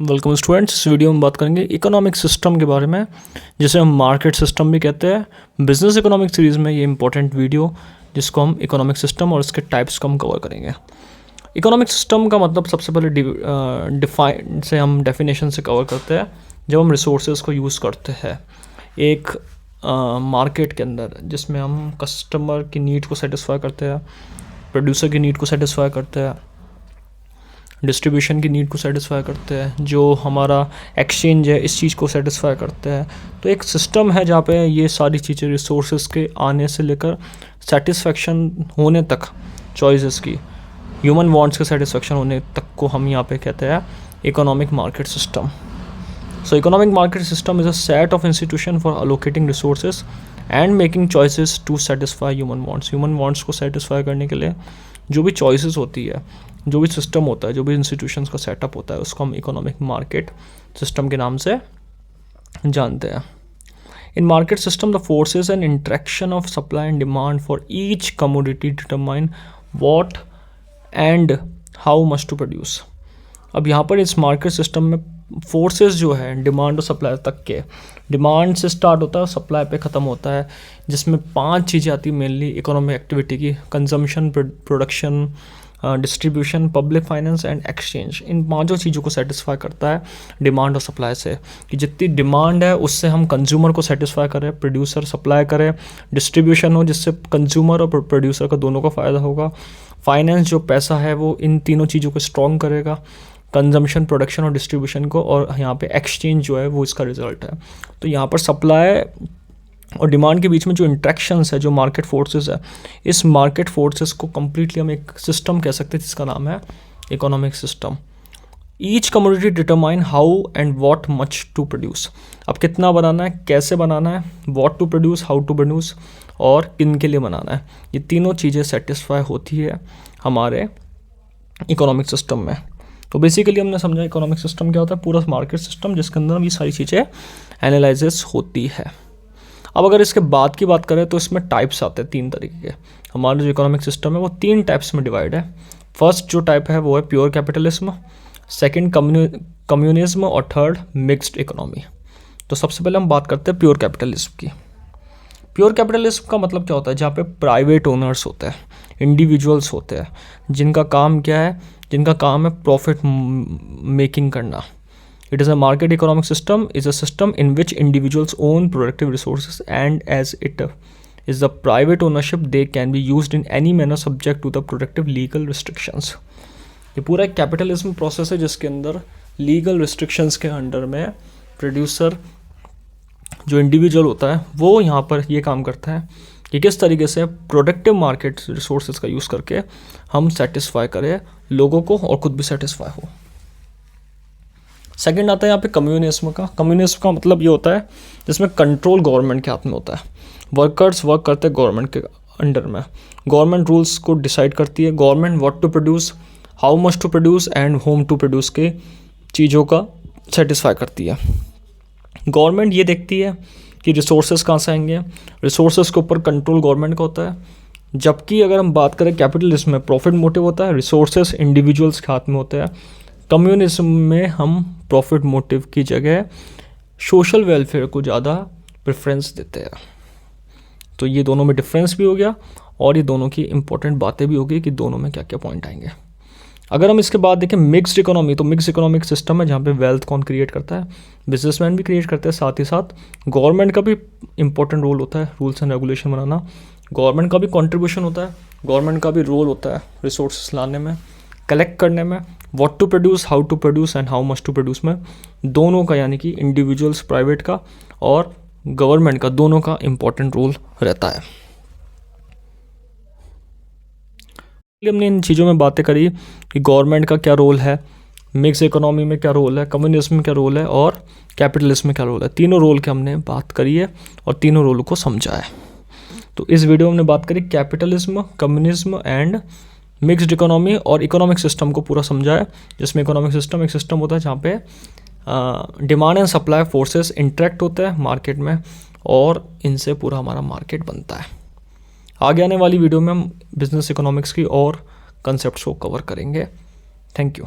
Welcome students. इस video में बात करेंगे इकोनॉमिक सिस्टम के बारे में, जिसे हम मार्केट सिस्टम भी कहते हैं। बिजनेस इकोनॉमिक सीरीज़ में ये इंपॉर्टेंट वीडियो जिसको हम इकोनॉमिक सिस्टम और इसके टाइप्स को हम कवर करेंगे। इकोनॉमिक सिस्टम का मतलब सबसे पहले डिफाइन से हम डेफिनेशन से कवर करते हैं। जब हम रिसोर्सेज को यूज़ करते हैं एक मार्केट के अंदर, जिसमें हम कस्टमर की नीड को सेटिस्फाई करते हैं, प्रोड्यूसर की नीड को सेटिस्फाई करते हैं, डिस्ट्रीब्यूशन की नीड को सेटिस्फाई करते हैं, जो हमारा एक्सचेंज है इस चीज़ को सेटिस्फाई करते हैं। तो एक सिस्टम है जहाँ पे ये सारी चीज़ें रिसोर्सेज के आने से लेकर सेटिस्फेक्शन होने तक, चॉइसेस की, ह्यूमन वांट्स के सेटिस्फेक्शन होने तक को हम यहाँ पे कहते हैं economic market system. So economic market system is a set of institution for allocating resources and making choices to satisfy human wants. Human wants को satisfy करने के लिए जो भी choices होती है, जो भी system होता है, जो भी institutions का setup होता है, उसको हम economic market system के नाम से जानते हैं। In market system, the forces and interaction of supply and demand for each commodity determine what and how much to produce. अब यहाँ पर इस मार्केट सिस्टम में फोर्सेस जो है डिमांड और सप्लाई तक के, डिमांड से स्टार्ट होता है और सप्लाई पे ख़त्म होता है, जिसमें 5 चीज़ें आती हैं मेनली इकोनॉमिक एक्टिविटी की: consumption, production, distribution, public finance and exchange. इन 5 चीज़ों को सेटिस्फाई करता है डिमांड और सप्लाई से, कि जितनी डिमांड है उससे हम कंज्यूमर को सेटिस्फाई करें, प्रोड्यूसर सप्लाई करे, डिस्ट्रीब्यूशन हो जिससे कंज्यूमर और प्रोड्यूसर का दोनों का फ़ायदा होगा, फाइनेंस जो पैसा है वो इन तीनों चीज़ों को स्ट्रॉन्ग करेगा, कंजम्पशन, प्रोडक्शन और डिस्ट्रीब्यूशन को, और यहाँ पे एक्सचेंज जो है वो इसका रिजल्ट है। तो यहाँ पर सप्लाई और डिमांड के बीच में जो इंट्रैक्शंस है, जो मार्केट फोर्सेस है, इस मार्केट फोर्सेस को कम्प्लीटली हम एक सिस्टम कह सकते हैं जिसका नाम है economic system. Each commodity determine how and what much to produce. अब कितना बनाना है, कैसे बनाना है, what to produce, how to produce, और किन के लिए बनाना है, ये तीनों चीज़ें सेटिस्फाई होती है हमारे इकोनॉमिक सिस्टम में। तो बेसिकली हमने समझा इकोनॉमिक सिस्टम क्या होता है, पूरा मार्केट सिस्टम जिसके अंदर ये सारी चीज़ें एनालिसिस होती है। अब अगर इसके बाद की बात करें तो इसमें टाइप्स आते हैं 3 तरीके के। हमारा जो इकोनॉमिक सिस्टम है वो 3 टाइप्स में डिवाइड है। फर्स्ट जो टाइप है वो है प्योर कैपिटलिज्म, सेकंड कम्युनिज्म और थर्ड मिक्स्ड इकोनॉमी। तो सबसे पहले हम बात करते हैं प्योर कैपिटलिज्म की। प्योर कैपिटलिज्म का मतलब क्या होता है, जहाँ पे प्राइवेट ओनर्स होते हैं, इंडिविजुअल्स होते हैं, जिनका काम क्या है, जिनका काम है प्रॉफिट मेकिंग करना। It is a market economic system is a system in which individuals own productive resources and as it is the private ownership they can be used in any manner subject to the productive legal restrictions. ये पूरा एक capitalism process है जिसके अंदर legal restrictions के under में producer जो individual होता है वो यहाँ पर ये काम करता है कि किस तरीके से प्रोडक्टिव मार्केट रिसोर्सेज का यूज़ करके हम सेटिस्फाई करें लोगों को और खुद भी सेटिस्फाई हो। सेकंड आता है यहाँ पे कम्युनिज्म का। कम्युनिज्म का मतलब ये होता है जिसमें कंट्रोल गवर्नमेंट के हाथ में होता है। वर्कर्स वर्क करते हैं गवर्नमेंट के अंडर में, गवर्नमेंट रूल्स को डिसाइड करती है, government what to produce, how much to produce and whom to produce के चीज़ों का सेटिस्फाई करती है। गवर्नमेंट ये देखती है कि रिसोर्सेज कहाँ से आएंगे, रिसोर्सेज के ऊपर कंट्रोल गवर्नमेंट का होता है। जबकि अगर हम बात करें कैपिटलिज्म में प्रॉफिट मोटिव होता है, रिसोर्सेज इंडिविजुअल्स के हाथ में होते हैं। कम्युनिज्म में हम प्रॉफिट मोटिव की जगह सोशल वेलफेयर को ज़्यादा प्रेफरेंस देते हैं। तो ये दोनों में डिफरेंस भी हो गया और ये दोनों की इंपॉर्टेंट बातें भी हो गई कि दोनों में क्या क्या पॉइंट आएंगे। अगर हम इसके बाद देखें मिक्स्ड इकोनॉमी, तो मिक्स्ड इकोनॉमिक सिस्टम है जहाँ पे वेल्थ कौन क्रिएट करता है, बिजनेसमैन भी क्रिएट करते हैं, साथ ही साथ गवर्नमेंट का भी इंपॉर्टेंट रोल होता है rules and regulation banana, government का भी कंट्रीब्यूशन होता है, गवर्नमेंट का भी रोल होता है रिसोर्सेस लाने में, कलेक्ट करने में, what to produce, how to produce and how much to produce में, दोनों का यानी कि इंडिविजुअल्स प्राइवेट का और गवर्नमेंट का दोनों का इंपॉर्टेंट रोल रहता है। हमने इन चीज़ों में बातें करी कि गवर्नमेंट का क्या रोल है, मिक्स इकोनॉमी में क्या रोल है, कम्युनिज्म में क्या रोल है और कैपिटलिज्म में क्या रोल है। तीनों रोल की हमने बात करी है और तीनों रोलों को समझा है। तो इस वीडियो में हमने बात करी capitalism, communism and mixed economy और इकोनॉमिक सिस्टम को पूरा समझा है, जिसमें इकोनॉमिक सिस्टम एक सिस्टम होता है जहाँ पे demand and supply forces interact होते हैं मार्केट में और इनसे पूरा हमारा मार्केट बनता है। आगे आने वाली वीडियो में हम बिजनेस इकोनॉमिक्स की और कंसेप्ट्स को कवर करेंगे। Thank you.